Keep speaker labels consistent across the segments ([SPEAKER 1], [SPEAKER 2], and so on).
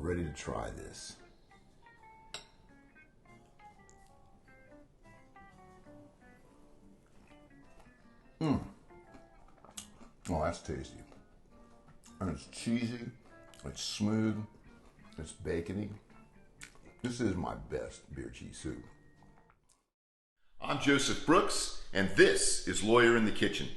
[SPEAKER 1] ready to try this. Oh, that's tasty. And it's cheesy, it's smooth, it's bacony. This is my best beer cheese soup. I'm Joseph Brooks, and this is Lawyer in the Kitchen.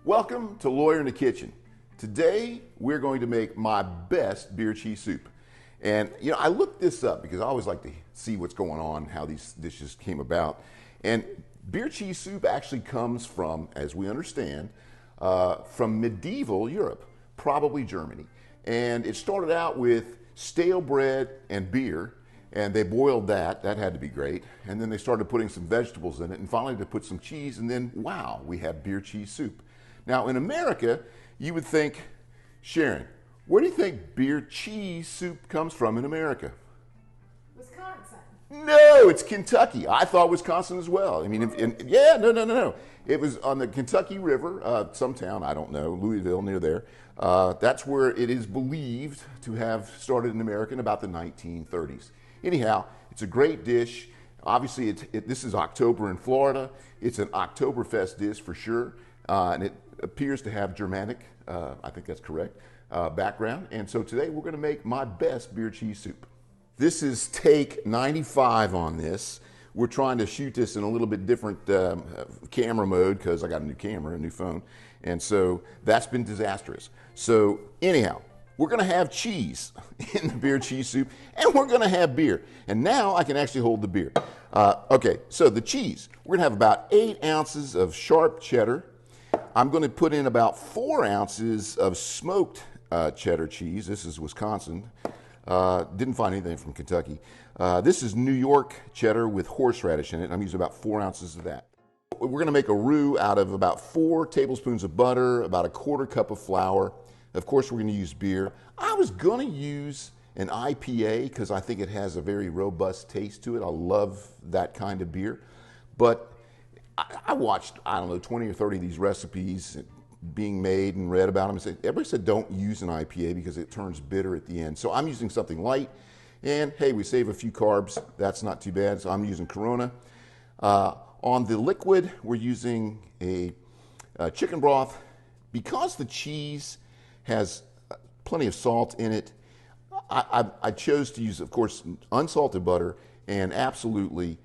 [SPEAKER 1] Welcome to Lawyer in the Kitchen. Today, we're going to make my best beer cheese soup. And, you know, I looked this up because I always like to see what's going on, how these dishes came about. And beer cheese soup actually comes from, as we understand, from medieval Europe, probably Germany. And it started out with stale bread and beer, and they boiled that. That had to be great. And then they started putting some vegetables in it, and finally they put some cheese, and then, wow, we have beer cheese soup. Now, in America, you would think, Sharon, where do you think beer cheese soup comes from in America?
[SPEAKER 2] Wisconsin.
[SPEAKER 1] No, it's Kentucky. I thought Wisconsin as well. I mean, no. It was on the Kentucky River, some town, I don't know, Louisville, near there. That's where it is believed to have started in America in about the 1930s. Anyhow, it's a great dish. Obviously, this is October in Florida. It's an Oktoberfest dish for sure, and it appears to have Germanic, I think that's correct, background. And so today we're going to make my best beer cheese soup. This is take 95 on this. We're trying to shoot this in a little bit different camera mode because I got a new camera, a new phone. And so that's been disastrous. So anyhow, we're going to have cheese in the beer cheese soup, and we're going to have beer. And now I can actually hold the beer. Okay, so the cheese. We're going to have about 8 ounces of sharp cheddar. I'm going to put in about 4 ounces of smoked cheddar cheese. This is Wisconsin. Didn't find anything from Kentucky. This is New York cheddar with horseradish in it. I'm using about 4 ounces of that. We're going to make a roux out of about 4 tablespoons of butter, about 1/4 cup of flour. Of course, we're going to use beer. I was going to use an IPA because I think it has a very robust taste to it. I love that kind of beer. But I watched, I don't know, 20 or 30 of these recipes being made and read about them. And everybody said don't use an IPA because it turns bitter at the end. So I'm using something light. And hey, we save a few carbs. That's not too bad. So I'm using Corona. On the liquid, we're using a chicken broth. Because the cheese has plenty of salt in it, I chose to use, of course, unsalted butter and absolutely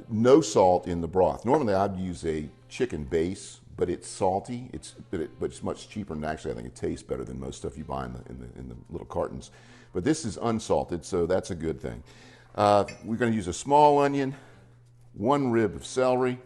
[SPEAKER 1] no salt in the broth. Normally I'd use a chicken base, but it's salty. But it's much cheaper, and actually I think it tastes better than most stuff you buy in the little cartons. But this is unsalted, so that's a good thing. We're going to use a small onion, 1 rib of celery,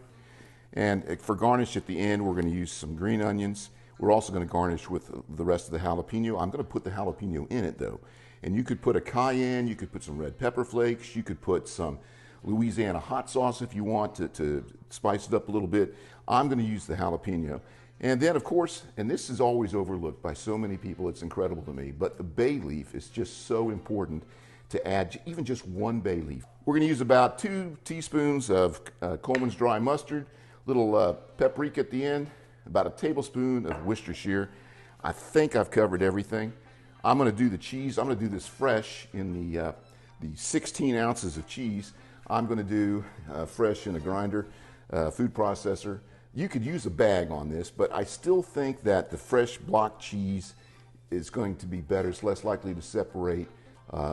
[SPEAKER 1] and for garnish at the end we're going to use some green onions. We're also going to garnish with the rest of the jalapeno. I'm going to put the jalapeno in it though. And you could put a cayenne, you could put some red pepper flakes, you could put some Louisiana hot sauce if you want to spice it up a little bit. I'm going to use the jalapeno. And then, of course, and this is always overlooked by so many people, it's incredible to me, but the bay leaf is just so important to add, even just 1 bay leaf. We're going to use about 2 teaspoons of Coleman's dry mustard, little paprika at the end, about 1 tablespoon of Worcestershire. I think I've covered everything. I'm going to do the cheese. I'm going to do this fresh in the 16 ounces of cheese. I'm going to do fresh in a grinder, food processor. You could use a bag on this, but I still think that the fresh block cheese is going to be better. It's less likely to separate,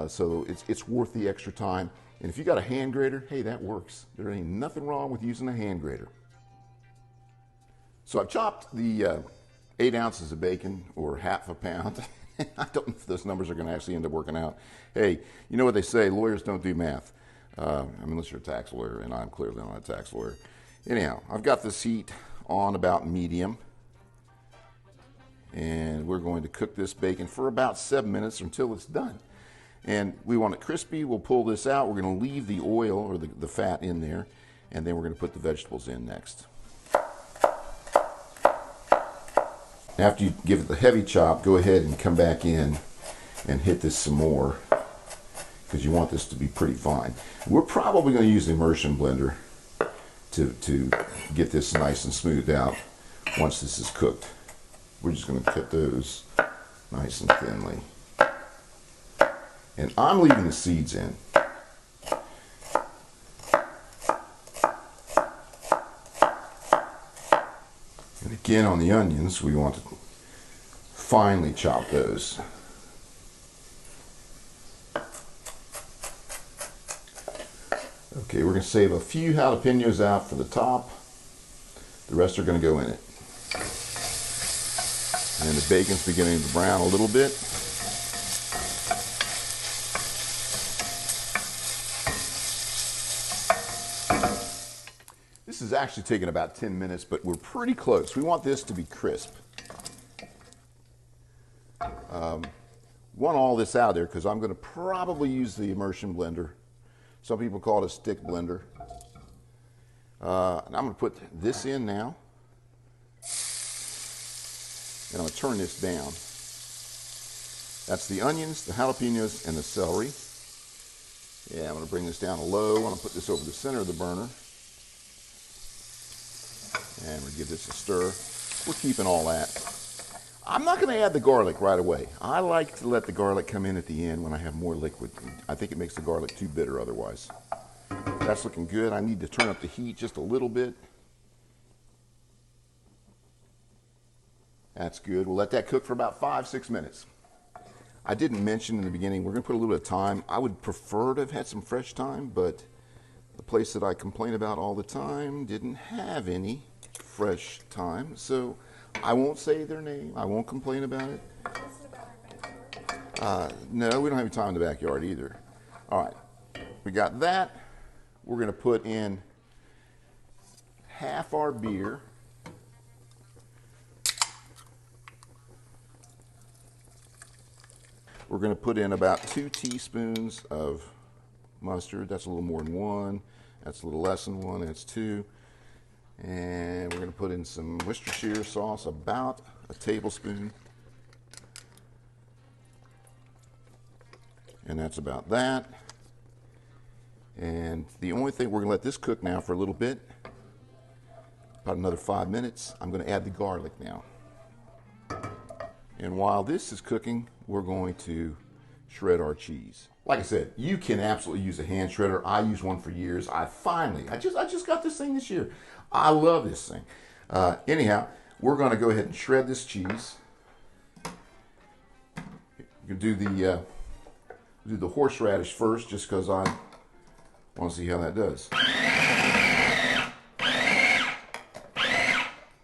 [SPEAKER 1] so it's worth the extra time. And if you got a hand grater, hey, that works. There ain't nothing wrong with using a hand grater. So I've chopped the 8 ounces of bacon, or half a pound. I don't know if those numbers are going to actually end up working out. Hey, you know what they say, lawyers don't do math. Unless you're a tax lawyer, and I'm clearly not a tax lawyer. Anyhow, I've got this heat on about medium. And we're going to cook this bacon for about 7 minutes until it's done. And we want it crispy. We'll pull this out. We're going to leave the oil or the fat in there. And then we're going to put the vegetables in next. After you give it the heavy chop, go ahead and come back in and hit this some more. because you want this to be pretty fine. We're probably going to use the immersion blender to get this nice and smoothed out once this is cooked. We're just going to cut those nice and thinly. And I'm leaving the seeds in. And again, on the onions, we want to finely chop those. Okay, we're going to save a few jalapenos out for the top. The rest are going to go in it. And the bacon's beginning to brown a little bit. This is actually taking about 10 minutes, but we're pretty close. We want this to be crisp. Want all this out of there because I'm going to probably use the immersion blender. Some people call it a stick blender. And I'm going to put this in now. And I'm going to turn this down. That's the onions, the jalapenos, and the celery. Yeah, I'm going to bring this down to low. I'm going to put this over the center of the burner. And we'll give this a stir. We're keeping all that. I'm not going to add the garlic right away. I like to let the garlic come in at the end when I have more liquid. I think it makes the garlic too bitter otherwise. That's looking good. I need to turn up the heat just a little bit. That's good. We'll let that cook for about 5-6 minutes. I didn't mention in the beginning, we're going to put a little bit of thyme. I would prefer to have had some fresh thyme, but the place that I complain about all the time didn't have any fresh thyme, so I won't say their name. I won't complain about it. No, we don't have any thyme in the backyard either. All right, we got that. We're going to put in half our beer. We're going to put in about 2 teaspoons of mustard. That's a little more than 1. That's a little less than 1. That's 2. And we're going to put in some Worcestershire sauce, about a tablespoon. And that's about that. And the only thing, we're going to let this cook now for a little bit, about another 5 minutes. I'm going to add the garlic now. And while this is cooking, we're going to shred our cheese. Like I said, you can absolutely use a hand shredder. I used one for years. I just got this thing this year. I love this thing. Anyhow, we're going to go ahead and shred this cheese. You can do the horseradish first, just because I want to see how that does.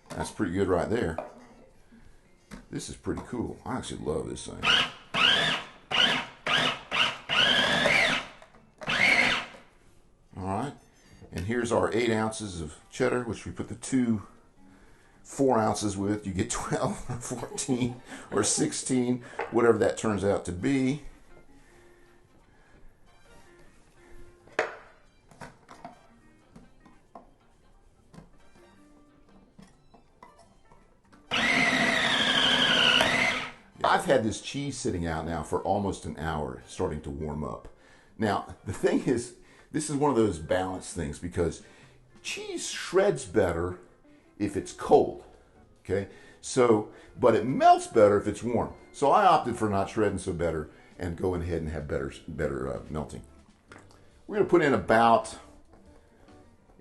[SPEAKER 1] That's pretty good right there. This is pretty cool. I actually love this thing. All right, and here's our 8 ounces of cheddar, which we put the 2 4 ounces with. You get 12 or 14 or 16, whatever that turns out to be. I've had this cheese sitting out now for almost an hour, starting to warm up. Now, the thing is, this is one of those balance things, because cheese shreds better if it's cold, okay? So, but it melts better if it's warm. So I opted for not shredding so better and going ahead and have better melting. We're going to put in about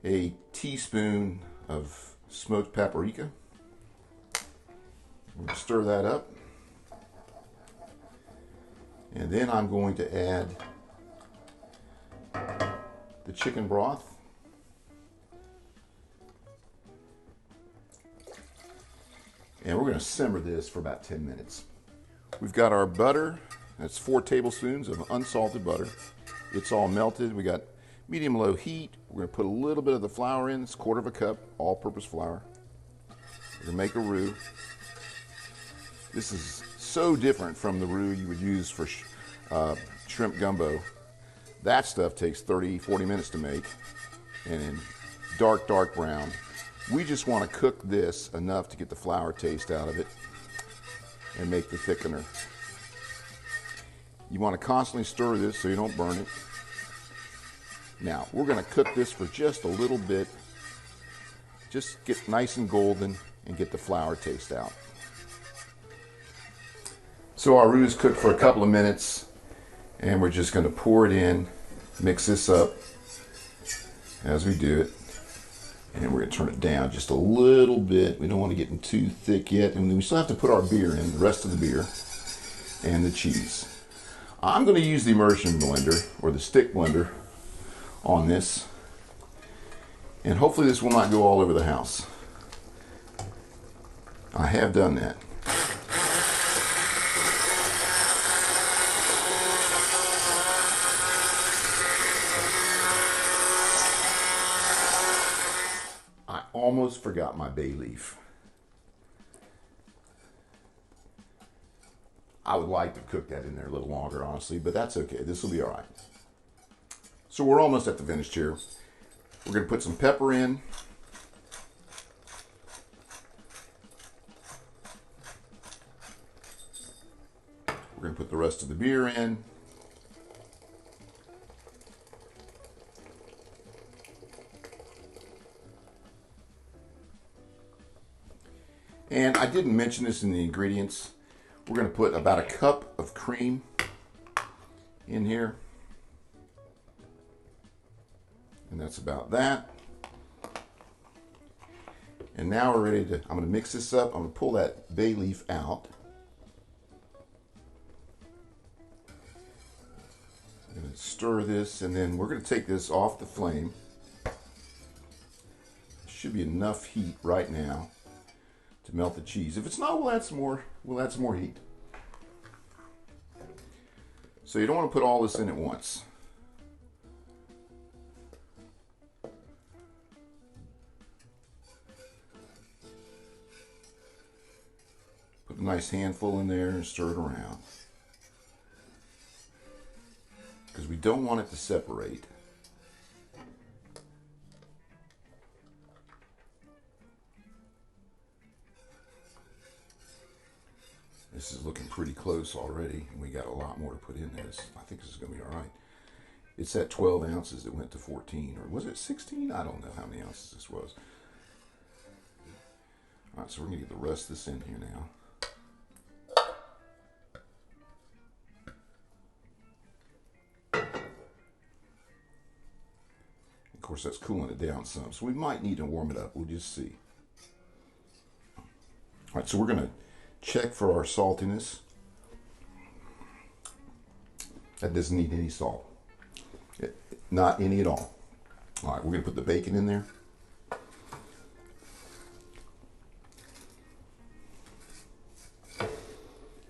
[SPEAKER 1] a teaspoon of smoked paprika. We're going to stir that up. And then I'm going to add the chicken broth. And we're going to simmer this for about 10 minutes. We've got our butter. That's 4 tablespoons of unsalted butter. It's all melted. We got medium-low heat. We're going to put a little bit of the flour in. It's 1/4 cup, all-purpose flour. We're going to make a roux. This is so different from the roux you would use for shrimp gumbo. That stuff takes 30-40 minutes to make, and in dark brown. We just want to cook this enough to get the flour taste out of it and make the thickener. You want to constantly stir this so you don't burn it. Now, we're going to cook this for just a little bit. Just get nice and golden and get the flour taste out. So our roux is cooked for a couple of minutes, and we're just going to pour it in, mix this up as we do it. And we're going to turn it down just a little bit. We don't want to get too thick yet. And we still have to put our beer in, the rest of the beer, and the cheese. I'm going to use the immersion blender, or the stick blender, on this. And hopefully this will not go all over the house. I have done that. I almost forgot my bay leaf. I would like to cook that in there a little longer, honestly, but that's okay. This will be all right. So we're almost at the finished here. We're going to put some pepper in. We're going to put the rest of the beer in. And I didn't mention this in the ingredients. We're going to put about a cup of cream in here. And that's about that. And now we're ready to, I'm going to mix this up. I'm going to pull that bay leaf out. I'm going to stir this, and then we're going to take this off the flame. Should be enough heat right now to melt the cheese. If it's not, we'll add some more heat. So you don't want to put all this in at once. Put a nice handful in there and stir it around, because we don't want it to separate. This is looking pretty close already, and we got a lot more to put in this. I think this is going to be all right. It's at 12 ounces. It went to 14, or was it 16? I don't know how many ounces this was. All right, so we're going to get the rest of this in here now. Of course, that's cooling it down some, so we might need to warm it up. We'll just see. All right, so we're going to check for our saltiness. That doesn't need any salt. Not any at all. All right, we're going to put the bacon in there.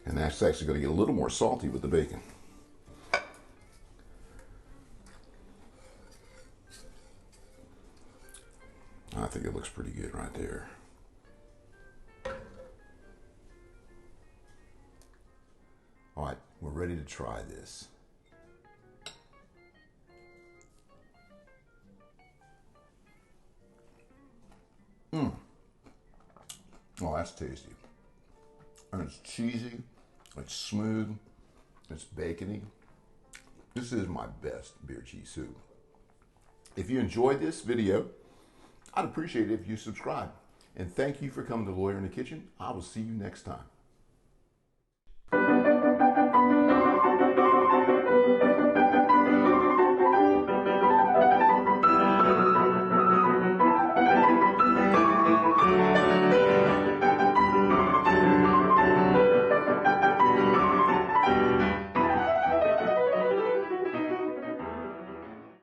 [SPEAKER 1] And that's actually going to get a little more salty with the bacon. I think it looks pretty good right there. All right, we're ready to try this. Oh, that's tasty. And it's cheesy, it's smooth, it's bacony. This is my best beer cheese soup. If you enjoyed this video, I'd appreciate it if you subscribe. And thank you for coming to Lawyer in the Kitchen. I will see you next time.